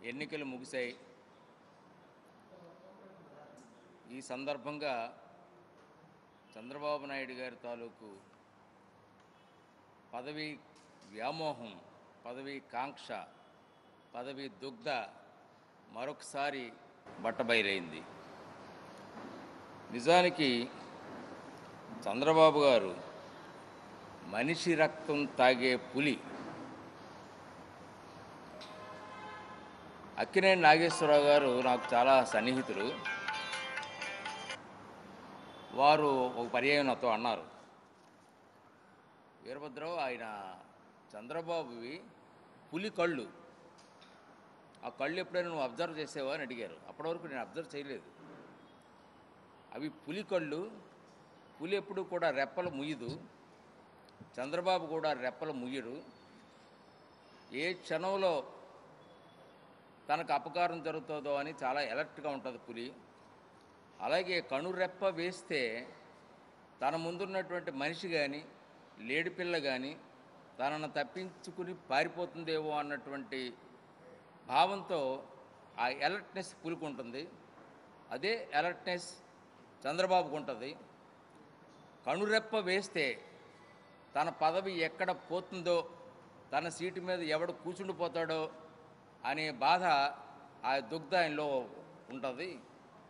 ఎన్నికలు ముగిశాయి. ఈ సందర్భంగా చంద్రబాబు నాయుడు గారి తాలూకు పదవీ వ్యామోహం, పదవీ కాంక్ష, పదవీ దుగ్ధ మరొకసారి బట్టబయలైంది. నిజానికి చంద్రబాబు గారు మనిషి రక్తం తాగే పులి. అక్కినేని నాగేశ్వరరావు గారు నాకు చాలా సన్నిహితులు. వారు ఒక పర్యాయం నాతో అన్నారు, వీరభద్రరావు, ఆయన చంద్రబాబువి పులి కళ్ళు, ఆ కళ్ళు ఎప్పుడైనా నువ్వు అబ్జర్వ్ చేసావా అని అడిగారు. అప్పటి వరకు నేను అబ్జర్వ్ చేయలేదు. అవి పులి కళ్ళు. పులి ఎప్పుడు కూడా రెప్పలు ముయ్యదు, చంద్రబాబు కూడా రెప్పలు ముయ్యడు. ఏ క్షణంలో తనకు అపకారం జరుగుతుందో అని చాలా అలర్ట్గా ఉంటుంది పులి. అలాగే కనురెప్ప వేస్తే తన ముందున్నటువంటి మనిషి కానీ లేడిపిల్ల కానీ తనను తప్పించుకుని పారిపోతుందేమో అన్నటువంటి భావంతో ఆ అలర్ట్నెస్ పులికి ఉంటుంది. అదే అలర్ట్నెస్ చంద్రబాబుకు ఉంటుంది. కనురెప్ప వేస్తే తన పదవి ఎక్కడ పోతుందో, తన సీటు మీద ఎవడు కూర్చుండిపోతాడో అనే బాధ, ఆ దుగ్ధ ఆయనలో ఉంటుంది.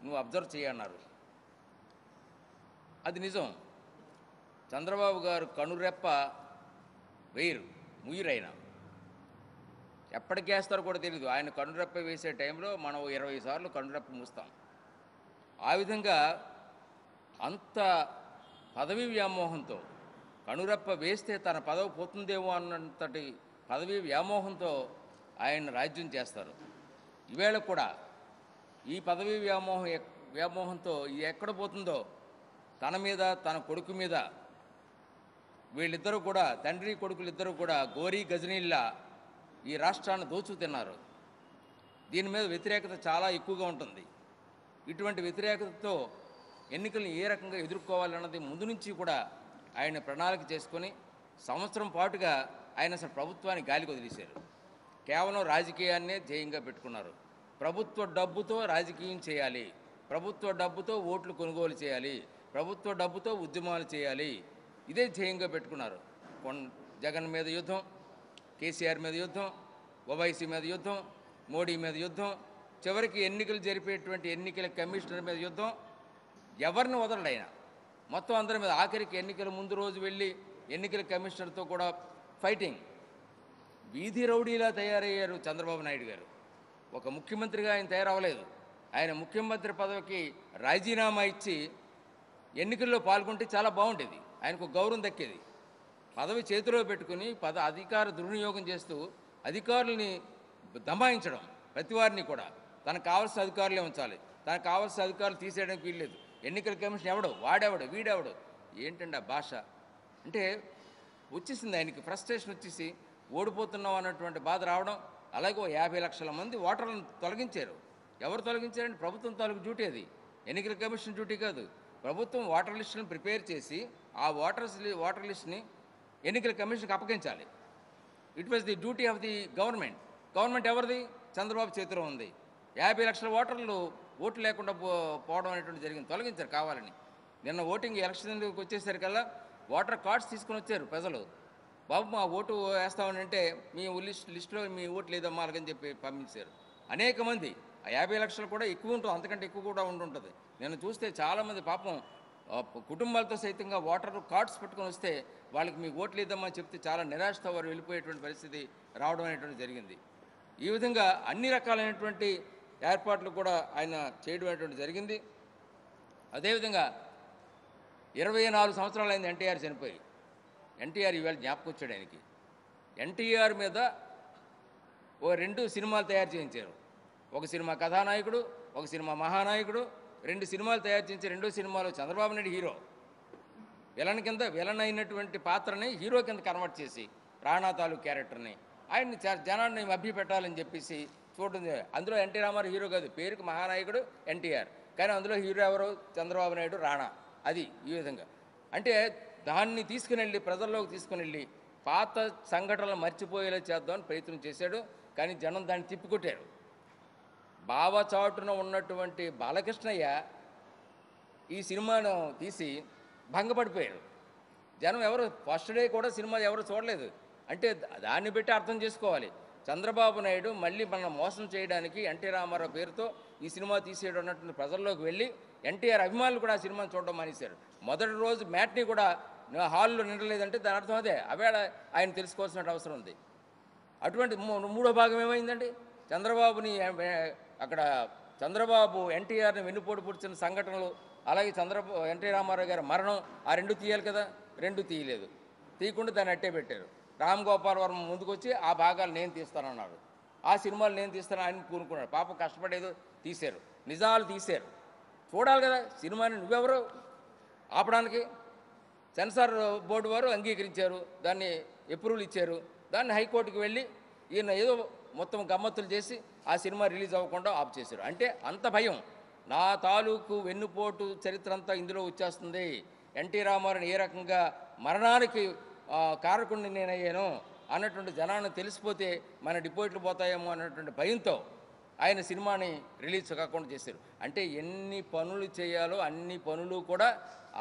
నువ్వు అబ్జర్వ్ చేయన్నారు. అది నిజం. చంద్రబాబు గారు కనురెప్ప వేయరు, ముయ్యరైనా. ఎప్పటికి వేస్తారో కూడా తెలియదు. ఆయన కనురెప్ప వేసే టైంలో మనం 20 సార్లు కనురెప్ప మూస్తాం. ఆ విధంగా అంత పదవీ వ్యామోహంతో, కనురెప్ప వేస్తే తన పదవి పోతుందేమో అన్నంతటి పదవీ వ్యామోహంతో ఆయన రాజ్యం చేస్తారు. ఈవేళ కూడా ఈ పదవీ వ్యామోహంతో ఇది ఎక్కడ పోతుందో, తన మీద తన కొడుకు మీద, వీళ్ళిద్దరూ కూడా, తండ్రి కొడుకులిద్దరూ కూడా గోరీ గజనీల్లా ఈ రాష్ట్రాన్ని దోచు తిన్నారు. దీని మీద వ్యతిరేకత చాలా ఎక్కువగా ఉంటుంది. ఇటువంటి వ్యతిరేకతతో ఎన్నికలను ఏ రకంగా ఎదుర్కోవాలన్నది ముందు నుంచి కూడా ఆయన ప్రణాళిక చేసుకొని సంవత్సరం పాటుగా ఆయన అసలు ప్రభుత్వాన్ని గాలికి వదిలేశారు. కేవలం రాజకీయాన్నే ధ్యేయంగా పెట్టుకున్నారు. ప్రభుత్వ డబ్బుతో రాజకీయం చేయాలి, ప్రభుత్వ డబ్బుతో ఓట్లు కొనుగోలు చేయాలి, ప్రభుత్వ డబ్బుతో ఉద్యమాలు చేయాలి, ఇదే ధ్యేయంగా పెట్టుకున్నారు. జగన్ మీద యుద్ధం, కేసీఆర్ మీద యుద్ధం, ఓవైసీ మీద యుద్ధం, మోడీ మీద యుద్ధం, చివరికి ఎన్నికలు జరిపేటువంటి ఎన్నికల కమిషనర్ మీద యుద్ధం. ఎవరిని వదలడు ఆయన, మొత్తం అందరి మీద. ఆఖరికి ఎన్నికల ముందు రోజు వెళ్ళి ఎన్నికల కమిషనర్తో కూడా ఫైటింగ్. వీధి రౌడీలా తయారయ్యారు చంద్రబాబు నాయుడు గారు. ఒక ముఖ్యమంత్రిగా ఆయన తయారవ్వలేదు. ఆయన ముఖ్యమంత్రి పదవికి రాజీనామా ఇచ్చి ఎన్నికల్లో పాల్గొంటే చాలా బాగుండేది, ఆయనకు గౌరవం దక్కేది. పదవి చేతిలో పెట్టుకుని అధికార దుర్వినియోగం చేస్తూ అధికారుల్ని దమాయించడం, ప్రతివారిని కూడా తనకు కావాల్సిన అధికారులే ఉంచాలి, తనకు కావాల్సిన అధికారులు తీసేయడానికి వీల్లేదు. ఎన్నికల కమిషన్ ఎవడు, వాడెవడు, వీడెవడు, ఏంటండి ఆ భాష అంటే వచ్చేసింది ఆయనకి. ఫ్రస్ట్రేషన్ వచ్చేసి ఓడిపోతున్నాం అన్నటువంటి బాధ రావడం. అలాగే 50 లక్షల మంది ఓటర్లను తొలగించారు. ఎవరు తొలగించారంటే ప్రభుత్వం తాలూకు డ్యూటీ అది, ఎన్నికల కమిషన్ డ్యూటీ కాదు. ప్రభుత్వం ఓటర్ లిస్టులను ప్రిపేర్ చేసి ఆ ఓటర్ లిస్ట్ని ఎన్నికల కమిషన్కి అప్పగించాలి. It was the duty of the government. Government ఎవరిది? చంద్రబాబు చేతిలో ఉంది. 50 లక్షల ఓటర్లు ఓట్లు లేకుండా పోవడం అనేటువంటి జరిగింది, తొలగించారు కావాలని. నిన్న ఓటింగ్ ఎలక్షన్ వచ్చేసరికల్లా ఓటర్ కార్డ్స్ తీసుకుని వచ్చారు ప్రజలు. బాబు మా ఓటు వేస్తామని అంటే మీ లిస్టులో మీ ఓటు లేదమ్మా అలాగని చెప్పి పంపించారు. అనేక మంది, ఆ 50 లక్షలు కూడా ఎక్కువ ఉంటుంది, అంతకంటే ఎక్కువ కూడా ఉంటుంటుంది. నేను చూస్తే చాలామంది పాపం కుటుంబాలతో సైతంగా ఓటర్ కార్డ్స్ పెట్టుకొని వస్తే వాళ్ళకి మీ ఓట్లు లేదమ్మా చెప్తే చాలా నిరాశతో వారు వెళ్ళిపోయేటువంటి పరిస్థితి రావడం అనేటువంటి జరిగింది. ఈ విధంగా అన్ని రకాలైనటువంటి ఏర్పాట్లు కూడా ఆయన చేయడం అనేటువంటి జరిగింది. అదేవిధంగా 24 సంవత్సరాలైంది ఎన్టీఆర్ చనిపోయి. ఎన్టీఆర్ ఈవేళ జ్ఞాపకం వచ్చాడు ఆయనకి. ఎన్టీఆర్ మీద ఓ 2 సినిమాలు తయారు చేయించారు. ఒక సినిమా కథానాయకుడు, ఒక సినిమా మహానాయకుడు. 2 సినిమాలు తయారు చేయించి 2వ సినిమాలో చంద్రబాబు నాయుడు హీరో. విలన్ అయినటువంటి పాత్రని హీరో కింద కన్వర్ట్ చేసి రాణా తాలూకు క్యారెక్టర్ని ఆయన్ని జనాన్ని మభ్య పెట్టాలని చెప్పేసి చూడడం. అందులో ఎన్టీ రామారావు హీరో కాదు, పేరుకి మహానాయకుడు ఎన్టీఆర్, కానీ అందులో హీరో ఎవరు? చంద్రబాబు నాయుడు, రాణా. అది ఈ విధంగా అంటే దాన్ని తీసుకుని వెళ్ళి ప్రజల్లోకి తీసుకుని వెళ్ళి పాత సంఘటనలు మర్చిపోయేలా చేద్దామని ప్రయత్నం చేశాడు. కానీ జనం దాన్ని తిప్పికొట్టారు. బావచాటున ఉన్నటువంటి బాలకృష్ణయ్య ఈ సినిమాను తీసి భంగపడిపోయారు. జనం ఎవరు ఫస్ట్ డే కూడా సినిమా ఎవరు చూడలేదు. అంటే దాన్ని బట్టి అర్థం చేసుకోవాలి. చంద్రబాబు నాయుడు మళ్ళీ మనం మోసం చేయడానికి ఎన్టీ రామారావు పేరుతో ఈ సినిమా తీసేయడం అన్నటువంటి ప్రజల్లోకి వెళ్ళి ఎన్టీఆర్ అభిమానులు కూడా ఆ సినిమాను చూడడం మానేశారు. మొదటి రోజు మ్యాట్ని కూడా హాల్లో నిండలేదంటే దాని అర్థం అదే. అవేళ ఆయన తెలుసుకోవాల్సిన అవసరం ఉంది. అటువంటి మూడో భాగం ఏమైందండి? చంద్రబాబుని అక్కడ చంద్రబాబు ఎన్టీఆర్ని వెన్నుపోటు పొడిచిన సంఘటనలు, అలాగే ఎన్టీ రామారావు గారి మరణం, ఆ రెండు తీయాలి కదా, రెండు తీయలేదు. తీయకుండా దాన్ని అట్టే పెట్టారు. రామ్ గోపాల్ వర్మ ముందుకు వచ్చి ఆ భాగాలు నేను తీస్తానన్నాడు. ఆ సినిమాలు నేను తీస్తాను ఆయన కూనుకున్నాడు. పాప కష్టపడేదో తీశారు, నిజాలు తీశారు. చూడాలి కదా సినిమాని. నువ్వెవరు ఆపడానికి? సెన్సార్ బోర్డు వారు అంగీకరించారు, దాన్ని అప్రూవల్ ఇచ్చారు. దాన్ని హైకోర్టుకి వెళ్ళి ఈయన ఏదో మొత్తం గమ్మత్తులు చేసి ఆ సినిమా రిలీజ్ అవ్వకుండా ఆఫ్ చేశారు. అంటే అంత భయం. నా తాలూకు వెన్నుపోటు చరిత్ర అంతా ఇందులో వచ్చేస్తుంది. ఎన్టీ రామారావుని ఏ రకంగా మరణానికి కారకుడిని నేనయ్యాను అన్నటువంటి జనాన్ని తెలిసిపోతే మన డిపాజిట్లు పోతాయేమో అన్నటువంటి భయంతో ఆయన సినిమాని రిలీజ్ కాకుండా చేశారు. అంటే ఎన్ని పనులు చేయాలో అన్ని పనులు కూడా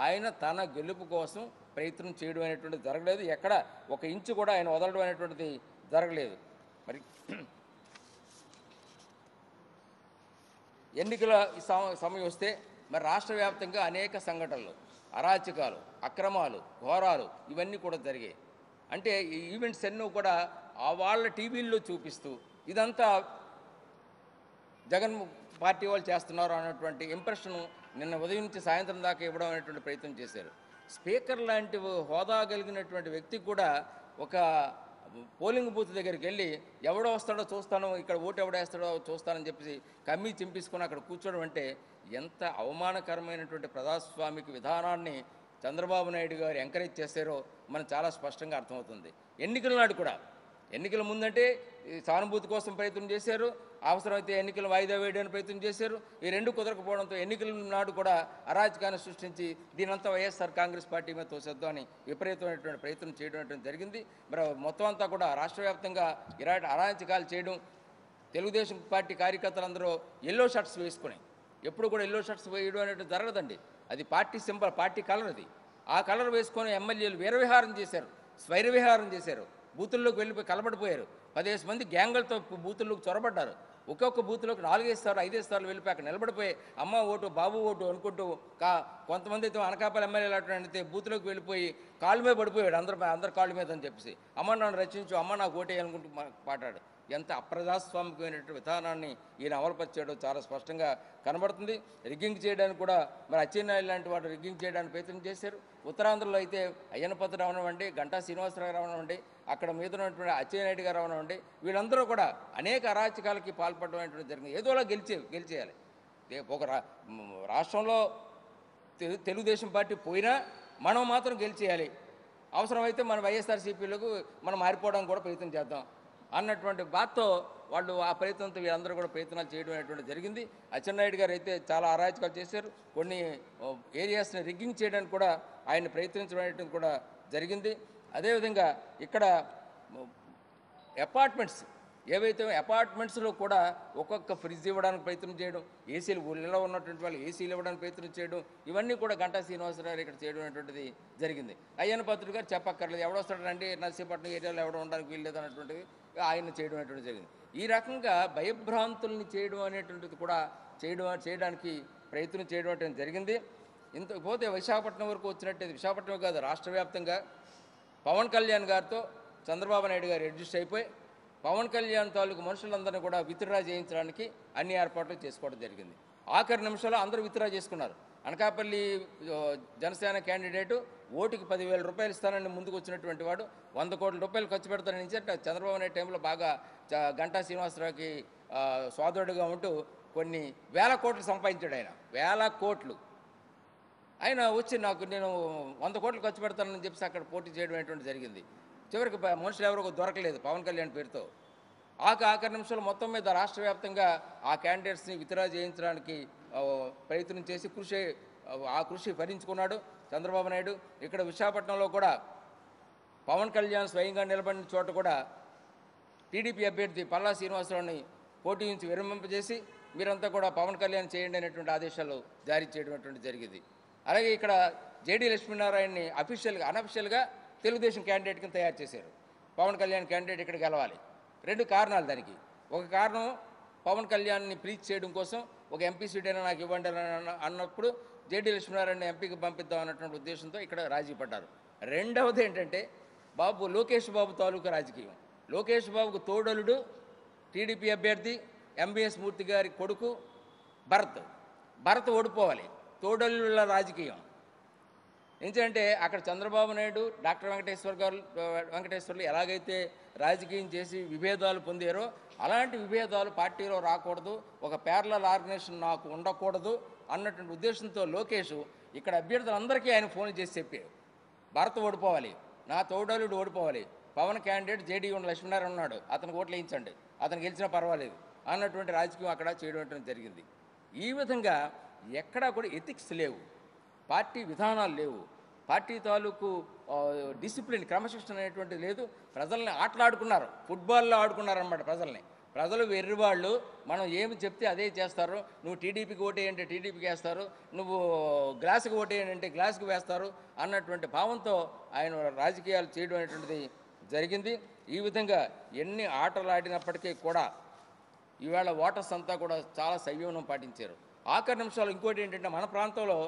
ఆయన తన గెలుపు కోసం ప్రయత్నం చేయడం అనేటువంటిది జరగలేదు. ఎక్కడ ఒక ఇంచు కూడా ఆయన వదలడం అనేటువంటిది జరగలేదు. మరి ఎన్నికల సమయం వస్తే మరి రాష్ట్ర వ్యాప్తంగా అనేక సంఘటనలు, అరాచకాలు, అక్రమాలు, ఘోరాలు ఇవన్నీ కూడా జరిగాయి. అంటే ఈ ఈవెంట్స్ ఎన్నో కూడా వాళ్ళ టీవీల్లో చూపిస్తూ ఇదంతా జగన్ పార్టీ వాళ్ళు చేస్తున్నారు అన్నటువంటి ఇంప్రెషను నిన్న ఉదయం నుంచి సాయంత్రం దాకా ఇవ్వడం అనేటువంటి ప్రయత్నం చేశారు. స్పీకర్ లాంటి హోదా కలిగినటువంటి వ్యక్తికి కూడా ఒక పోలింగ్ బూత్ దగ్గరికి వెళ్ళి ఎవడో వస్తాడో చూస్తాను, ఇక్కడ ఓటు ఎవడేస్తాడో చూస్తానని చెప్పేసి కమ్మి చింపించుకొని అక్కడ కూర్చోవడం అంటే ఎంత అవమానకరమైనటువంటి ప్రజాస్వామిక విధానాన్ని చంద్రబాబు నాయుడు గారు ఎంకరేజ్ చేశారో మనకు చాలా స్పష్టంగా అర్థమవుతుంది. ఎన్నికల నాడు కూడా, ఎన్నికల ముందంటే సానుభూతి కోసం ప్రయత్నం చేశారు, అవసరమైతే ఎన్నికలు వాయిదా వేయడానికి ప్రయత్నం చేశారు. ఈ రెండు కుదరకపోవడంతో ఎన్నికల నాడు కూడా అరాచకాన్ని సృష్టించి దీనంతా వైఎస్ఆర్ కాంగ్రెస్ పార్టీ మీద తోసేద్దాం అని విపరీతమైనటువంటి ప్రయత్నం చేయడం జరిగింది. మరి మొత్తం అంతా కూడా రాష్ట్ర వ్యాప్తంగా ఇలాంటి అరాచకాలు చేయడం, తెలుగుదేశం పార్టీ కార్యకర్తలందరూ ఎల్లో షర్ట్స్ వేసుకుని, ఎప్పుడు కూడా ఎల్లో షర్ట్స్ వేయడం అనేటువంటి జరగదండి. అది పార్టీ సింబల్, పార్టీ కలర్ అది. ఆ కలర్ వేసుకొని ఎమ్మెల్యేలు వీరవిహారం చేశారు, స్వైరవిహారం చేశారు, బూతుల్లోకి వెళ్ళిపోయి కలబడిపోయారు. 15 మంది గ్యాంగులతో బూతుల్లోకి చొరబడ్డారు. ఒక్కొక్క బూత్లోకి 4-5 సార్లు 5 సార్లు వెళ్ళిపోయి అక్కడ నిలబడిపోయి అమ్మ ఓటు బాబు ఓటు అనుకుంటూ కొంతమంది అయితే అనకాపల్లి ఎమ్మెల్యేలు అటువంటి బూత్లోకి వెళ్ళిపోయి కాళ్ళ మీద పడిపోయాడు, అందరి కాళ్ళ మీద అని చెప్పేసి అమ్మ నన్ను రచించు, అమ్మ నాకు ఓటేయాలనుకుంటూ మాట్లాడు. ఎంత అప్రజాస్వామికమైనటువంటి విధానాన్ని ఈయన అమలుపరిచేయడం చాలా స్పష్టంగా కనబడుతుంది. రిగ్గింగ్ చేయడానికి కూడా మరి అచ్చెన్నాయుడు లాంటి వాడు రిగ్గింగ్ చేయడానికి ప్రయత్నం చేశారు. ఉత్తరాంధ్రలో అయితే అయ్యనపతి రావనివ్వండి, గంటా శ్రీనివాసరావు రావనివ్వండి, అక్కడ మీద ఉన్నటువంటి అచ్చెన్నాయుడు గారు రావనివ్వండి, వీళ్ళందరూ కూడా అనేక అరాచకాలకి పాల్పడడం అనేటువంటి జరిగింది. ఏదోలా గెలిచేయాలి. ఒక రాష్ట్రంలో తెలుగుదేశం పార్టీ పోయినా మనం మాత్రం గెలిచేయాలి, అవసరమైతే మన వైఎస్ఆర్సీపీలకు మనం మారిపోవడానికి కూడా ప్రయత్నం చేద్దాం అన్నటువంటి బాధతో వాళ్ళు ఆ ప్రయత్నంతో వీళ్ళందరూ కూడా ప్రయత్నాలు చేయడం అనేటువంటి జరిగింది. అచ్చెన్నాయుడు గారు అయితే చాలా అరాచకాలు చేశారు. కొన్ని ఏరియాస్ని రిగ్గింగ్ చేయడానికి కూడా ఆయన ప్రయత్నించడం అనేటువంటి కూడా జరిగింది. అదేవిధంగా ఇక్కడ అపార్ట్మెంట్స్ ఏవైతే అపార్ట్మెంట్స్లో కూడా ఒక్కొక్క ఫ్రిడ్జ్ ఇవ్వడానికి ప్రయత్నం చేయడం, ఏసీలు ఊళ్ళలో ఉన్నటువంటి వాళ్ళు ఏసీలు ఇవ్వడానికి ప్రయత్నం చేయడం, ఇవన్నీ కూడా గంటా శ్రీనివాసరావు ఇక్కడ చేయడం అనేటువంటిది జరిగింది. అయ్యన్నపాత్రుడు గారు చెప్పక్కర్లేదు, ఎవడొస్తాడంటే నర్సీపట్నం ఏరియాలో ఎవడో ఉండడానికి వీల్లేదు అన్నటువంటిది ఆయన చేయడం అనేటువంటిది జరిగింది. ఈ రకంగా భయభ్రాంతుల్ని చేయడం అనేటువంటిది కూడా చేయడానికి ప్రయత్నం చేయడం అనేటువంటి జరిగింది. ఇంత పోతే విశాఖపట్నం వరకు వచ్చినట్టు, విశాఖపట్నం కాదు రాష్ట్ర వ్యాప్తంగా పవన్ కళ్యాణ్ గారితో చంద్రబాబు నాయుడు గారు అడ్జస్ట్ అయిపోయి పవన్ కళ్యాణ్ తాలూకు మనుషులందరినీ కూడా విత్డ్రా చేయించడానికి అన్ని ఏర్పాట్లు చేసుకోవడం జరిగింది. ఆఖరి నిమిషంలో అందరూ విత్డ్రా చేసుకున్నారు. అనకాపల్లి జనసేన క్యాండిడేటు ఓటుకి 10,000 రూపాయలు ఇస్తానని ముందుకు వచ్చినటువంటి వాడు 100 కోట్ల రూపాయలు ఖర్చు పెడతానని నుంచి చంద్రబాబు నాయుడు టైంలో బాగా గంటా శ్రీనివాసరావుకి సోదరుడుగా ఉంటూ కొన్ని వేల కోట్లు సంపాదించాడు. ఆయన వేల కోట్లు ఆయన వచ్చి నేను 100 కోట్లు ఖర్చు పెడతానని చెప్పేసి అక్కడ పోటీ చేయడం అనేటువంటి జరిగింది. చివరికి మనుషులు ఎవరో దొరకలేదు పవన్ కళ్యాణ్ పేరుతో. ఆఖరి నిమిషాలు మొత్తం మీద రాష్ట్ర వ్యాప్తంగా ఆ క్యాండిడేట్స్ని విత్డ్రా చేయించడానికి ప్రయత్నం చేసి కృషి భరించుకున్నాడు చంద్రబాబు నాయుడు. ఇక్కడ విశాఖపట్నంలో కూడా పవన్ కళ్యాణ్ స్వయంగా నిలబడిన చోట కూడా టీడీపీ అభ్యర్థి పల్లా శ్రీనివాసరావుని పోటీ నుంచి విరమింపజేసి మీరంతా కూడా పవన్ కళ్యాణ్ చేయండి అనేటువంటి ఆదేశాలు జారీ చేయడం జరిగింది. అలాగే ఇక్కడ జేడీ లక్ష్మీనారాయణని అనఫిషియల్గా తెలుగుదేశం క్యాండిడేట్ కింద తయారు చేశారు. పవన్ కళ్యాణ్ క్యాండిడేట్ ఇక్కడ గెలవాలి. 2 కారణాలు దానికి. ఒక కారణం పవన్ కళ్యాణ్ని ప్లీజ్ చేయడం కోసం ఒక ఎంపీ సీట్ అయినా నాకు ఇవ్వండి అన్నప్పుడు జేడీ లక్ష్మీనారాయణ ఎంపీకి పంపిద్దాం అన్నటువంటి ఉద్దేశంతో ఇక్కడ రాజీ పడ్డారు. రెండవది ఏంటంటే లోకేష్ బాబు తాలూకా రాజకీయం. లోకేష్ బాబుకు తోడలుడు టీడీపీ అభ్యర్థి ఎంబీఎస్ మూర్తి గారి కొడుకు భరత్ ఓడిపోవాలి. తోడలుల రాజకీయం. ఎందుకంటే అక్కడ చంద్రబాబు నాయుడు డాక్టర్ వెంకటేశ్వర్లు ఎలాగైతే రాజకీయం చేసి విభేదాలు పొందారో అలాంటి విభేదాలు పార్టీలో రాకూడదు, ఒక ప్యారలల్ ఆర్గనైజేషన్ నాకు ఉండకూడదు అన్నటువంటి ఉద్దేశంతో లోకేష్ ఇక్కడ అభ్యర్థులందరికీ ఆయన ఫోన్ చేసి చెప్పారు, భరత్ ఓడిపోవాలి, నా తోడలుడు ఓడిపోవాలి, పవన్ క్యాండిడేట్ జేడీ లక్ష్మీనారాయణ ఉన్నాడు, అతనికి ఓట్లు వేయించండి, అతను గెలిచినా పర్వాలేదు అన్నటువంటి రాజకీయం అక్కడ చేయడం జరిగింది. ఈ విధంగా ఎక్కడా కూడా ఎథిక్స్ లేవు, పార్టీ విధానాలు లేవు, పార్టీ తాలూకు డిసిప్లిన్ క్రమశిక్షణ అనేటువంటిది లేదు. ప్రజల్ని ఆటలాడుకున్నారు, ఫుట్బాల్లో ఆడుకున్నారన్నమాట ప్రజలు వెర్రివాళ్ళు. మనం ఏమి చెప్తే అదే చేస్తారు. నువ్వు టీడీపీకి ఓటేయంటే టీడీపీకి వేస్తారు, నువ్వు గ్లాసుకి ఓటేయంటే గ్లాసుకి వేస్తారు అన్నటువంటి భావంతో ఆయన రాజకీయాలు చేయడం అనేటువంటిది జరిగింది. ఈ విధంగా ఎన్ని ఆటలు ఆడినప్పటికీ కూడా ఇవాళ ఓటర్స్ అంతా కూడా చాలా సంయమనం పాటించారు. ఆఖరి నిమిషాలు ఇంకోటి ఏంటంటే మన ప్రాంతంలో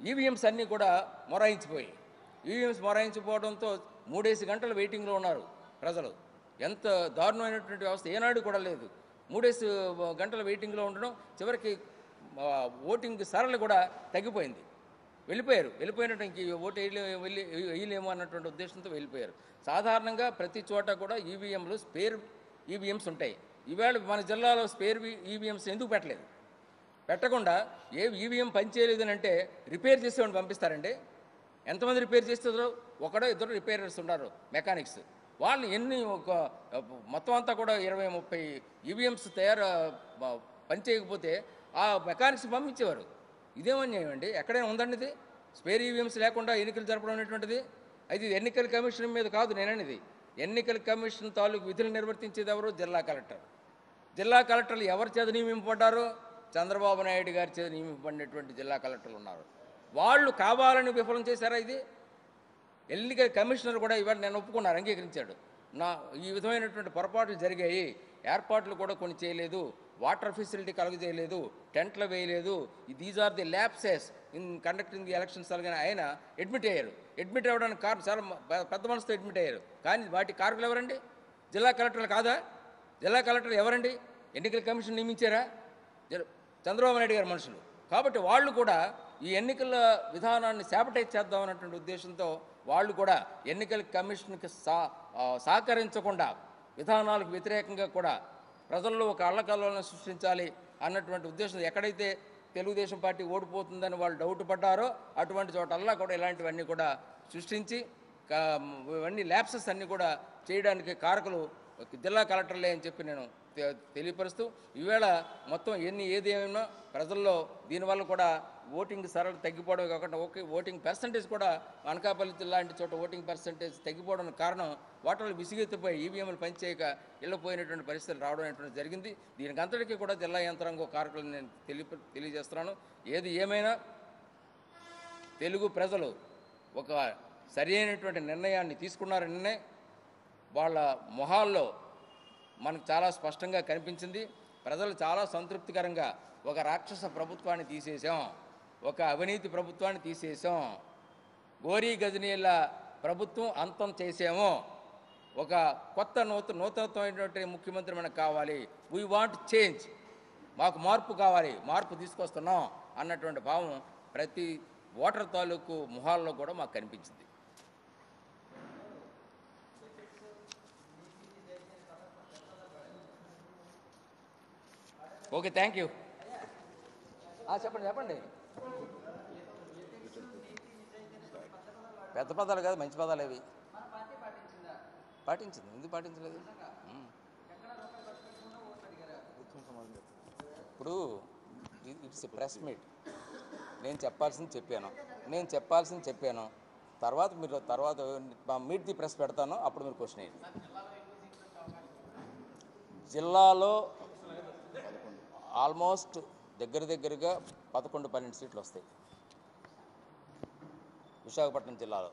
ఈవీఎంస్ అన్నీ కూడా మొరాయించిపోయాయి. ఈవీఎంస్ మొరాయించిపోవడంతో 3 గంటలు వెయిటింగ్లో ఉన్నారు ప్రజలు. ఎంత దారుణమైనటువంటి వ్యవస్థ ఏనాడు కూడా లేదు. 3 గంటల వెయిటింగ్లో ఉండడం చివరికి ఓటింగ్ సరళి కూడా తగ్గిపోయింది. వెళ్ళిపోయినట్టు ఇంక ఓటు వేయలేము అన్నటువంటి ఉద్దేశంతో వెళ్ళిపోయారు. సాధారణంగా ప్రతి చోట కూడా ఈవీఎంలు స్పేర్ ఈవీఎంస్ ఉంటాయి. ఈవేళ మన జిల్లాలో స్పేర్ ఈవీఎంస్ ఎందుకు పెట్టకుండా ఈవీఎం పనిచేయలేదని అంటే రిపేర్ చేసేవాడిని పంపిస్తారండి. ఎంతమంది రిపేర్ చేస్తారో? 1-2 రిపేరర్స్ ఉన్నారు, మెకానిక్స్. వాళ్ళు మొత్తం అంతా కూడా 20-30 ఈవీఎంస్ పనిచేయకపోతే ఆ మెకానిక్స్ పంపించేవారు. ఇదేమన్యాయం అండి? ఎక్కడైనా ఉందండి ఇది? స్పేర్ ఈవీఎంస్ లేకుండా ఎన్నికలు జరపడం అనేటువంటిది. అది ఎన్నికల కమిషన్ మీద కాదు నేననేది. ఎన్నికల కమిషన్ తాలూకు విధులు నిర్వర్తించేది ఎవరు? జిల్లా కలెక్టర్. జిల్లా కలెక్టర్లు ఎవరి చేత నియమింపబడ్డారు? చంద్రబాబు నాయుడు గారి చేత నియమింపబడినటువంటి జిల్లా కలెక్టర్లు ఉన్నారు. వాళ్ళు కావాలని విఫలం చేశారా? ఇది ఎన్నికల కమిషనర్ కూడా ఇవాళ నేను ఒప్పుకున్నారు, అంగీకరించాడు. ఈ విధమైనటువంటి పొరపాట్లు జరిగాయి, ఏర్పాట్లు కూడా కొన్ని చేయలేదు, వాటర్ ఫెసిలిటీ కలుగజేయలేదు, టెంట్లు వేయలేదు, these are the lapses in conducting the elections అని ఆయన అడ్మిట్ అయ్యారు. అడ్మిట్ అవ్వడానికి కారణం చాలా పెద్ద మనసుతో అడ్మిట్ అయ్యారు. కానీ వాటి కారకులు ఎవరండి? జిల్లా కలెక్టర్లు కాదా? జిల్లా కలెక్టర్ ఎవరండి? ఎన్నికల కమిషన్ నియమించారా? చంద్రబాబు నాయుడు గారి మనుషులు. కాబట్టి వాళ్ళు కూడా ఈ ఎన్నికల విధానాన్ని శాబటైజ్ చేద్దామన్నటువంటి ఉద్దేశంతో వాళ్ళు కూడా ఎన్నికల కమిషన్కి సహకరించకుండా విధానాలకు వ్యతిరేకంగా కూడా ప్రజల్లో ఒక అల్లకల్లోలను సృష్టించాలి అన్నటువంటి ఉద్దేశం. ఎక్కడైతే తెలుగుదేశం పార్టీ ఓడిపోతుందని వాళ్ళు డౌట్ పడ్డారో అటువంటి చోటల్లా కూడా ఇలాంటివన్నీ కూడా సృష్టించి ఇవన్నీ ల్యాప్సెస్ అన్నీ కూడా చేయడానికి కారకులు జిల్లా కలెక్టర్లే అని చెప్పి నేను తెలియపరుస్తూ, ఈవేళ మొత్తం ఏదేమైనా ప్రజల్లో దీనివల్ల కూడా ఓటింగ్ సరళ తగ్గిపోవడం కాకుండా ఓటింగ్ పర్సంటేజ్ కూడా అనకాపల్లి లాంటి చోట ఓటింగ్ పర్సంటేజ్ తగ్గిపోవడానికి కారణం ఓటర్లు విసిగెత్తిపోయి ఈవీఎంలు పనిచేయక వెళ్ళిపోయినటువంటి పరిస్థితులు రావడం అనేటువంటి జరిగింది. దీనికి అంతటికీ కూడా జిల్లా యంత్రాంగం కారకులను నేను తెలియజేస్తున్నాను. ఏది ఏమైనా తెలుగు ప్రజలు ఒక సరి అయినటువంటి నిర్ణయాన్ని తీసుకున్నారనే వాళ్ళ మొహాల్లో మనకు చాలా స్పష్టంగా కనిపించింది. ప్రజలు చాలా సంతృప్తికరంగా ఒక రాక్షస ప్రభుత్వాన్ని తీసేసాం, ఒక అవినీతి ప్రభుత్వాన్ని తీసేసాం, గోరీ గజనీల ప్రభుత్వం అంతం చేసాము, ఒక కొత్త నూతనత్వమైనటువంటి ముఖ్యమంత్రి మనకు కావాలి, వీ వాంట్ చేంజ్, మాకు మార్పు కావాలి, మార్పు తీసుకొస్తున్నాం అన్నటువంటి భావం ప్రతి ఓటర్ తాలూకు మొహాల్లో కూడా మాకు కనిపించింది. Okay, thank you. చెప్పండి. పెద్ద పదాలు కాదు, మంచి పదాలు అవి. పాటించింది, ఎందుకు పాటించలేదు? ఇప్పుడు ఇట్స్ ప్రెస్ మీట్. నేను చెప్పాల్సింది చెప్పాను. తర్వాత మీట్ ది ప్రెస్ పెడతాను, అప్పుడు మీరు క్వశ్చన్ వేయండి. జిల్లాలో ఆల్మోస్ట్ దగ్గరగా 11-12 సీట్లు వస్తాయి విశాఖపట్నం జిల్లాలో.